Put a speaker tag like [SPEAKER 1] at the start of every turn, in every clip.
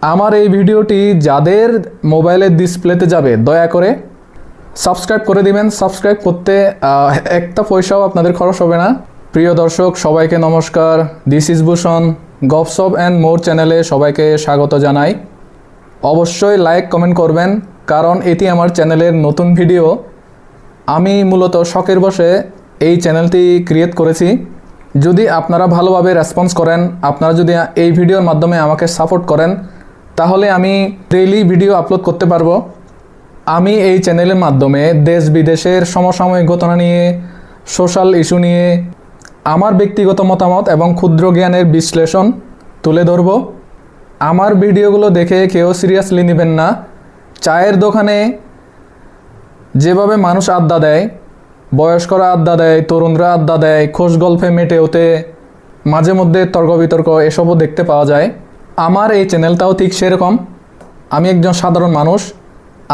[SPEAKER 1] আমার এই ভিডিওটি যাদের মোবাইলের ডিসপ্লেতে যাবে দয়া করে সাবস্ক্রাইব করে দিবেন। সাবস্ক্রাইব করতে একটা পয়সাও আপনাদের খরচ হবে না। প্রিয় দর্শক সবাইকে নমস্কার। This is Bhushan, Gopsop and more চ্যানেলে সবাইকে স্বাগত জানাই। অবশ্যই লাইক কমেন্ট করবেন, কারণ এটি আমার চ্যানেলের নতুন ভিডিও। আমি মূলত শখের বশে এই চ্যানেলটি ক্রিয়েট করেছি। যদি আপনারা ভালোভাবে রেসপন্স করেন, আপনারা যদি এই ভিডিওর মাধ্যমে আমাকে সাপোর্ট করেন, তাহলে আমি ডেইলি ভিডিও আপলোড করতে পারবো। আমি এই চ্যানেলের মাধ্যমে দেশ বিদেশের সমসাময়িক ঘটনা নিয়ে, সোশ্যাল ইস্যু নিয়ে আমার ব্যক্তিগত মতামত এবং ক্ষুদ্র জ্ঞানের বিশ্লেষণ তুলে ধরব। আমার ভিডিওগুলো দেখে কেউ সিরিয়াসলি নেবেন না। চায়ের দোকানে যেভাবে মানুষ আড্ডা দেয়, বয়স্করা আড্ডা দেয়, তরুণরা আড্ডা দেয়, খোশ গল্পে মেটে ওঠে, মাঝে মধ্যে তর্ক বিতর্ক এসবও দেখতে পাওয়া যায়। আমার এই চ্যানেলটাও ঠিক সেরকম। আমি একজন সাধারণ মানুষ,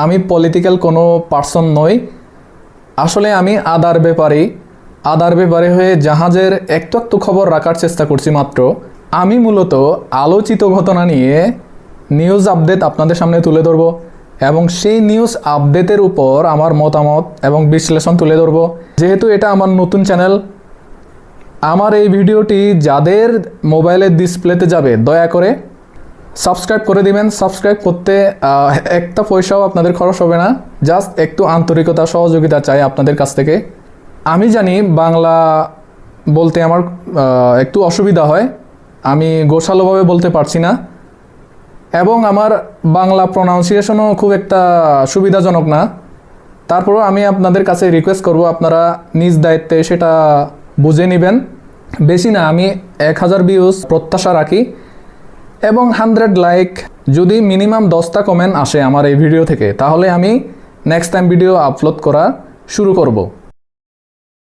[SPEAKER 1] আমি পলিটিক্যাল কোনো পার্সন নই। আসলে আমি আদার ব্যাপারে হয়ে জাহাজের একটু একটু খবর রাখার চেষ্টা করছি মাত্র। আমি মূলত আলোচিত ঘটনা নিয়ে নিউজ আপডেট আপনাদের সামনে তুলে ধরবো এবং সেই নিউজ আপডেটের উপর আমার মতামত এবং বিশ্লেষণ তুলে ধরবো। যেহেতু এটা আমার নতুন চ্যানেল, আমার এই ভিডিওটি যাদের মোবাইলের ডিসপ্লেতে যাবে দয়া করে সাবস্ক্রাইব করে দিবেন। সাবস্ক্রাইব করতে একটা পয়সাও আপনাদের খরচ হবে না। জাস্ট একটু আন্তরিকতা, সহযোগিতা চাই আপনাদের কাছ থেকে। আমি জানি বাংলা বলতে আমার একটু অসুবিধা হয়, আমি গোছালোভাবে বলতে পারছি না এবং আমার বাংলা প্রনাউন্সিয়েশনও খুব একটা সুবিধাজনক না। তারপরও আমি আপনাদের কাছে রিকোয়েস্ট করব, আপনারা নিজ দায়িত্বে সেটা বুঝে নেবেন। বেশি না, আমি 1000 ভিউজ প্রত্যাশা রাখি এবং 100 লাইক। যদি মিনিমাম 10টা কমেন্ট আসে আমার এই ভিডিও থেকে, তাহলে আমি নেক্সট টাইম ভিডিও আপলোড করা শুরু করব।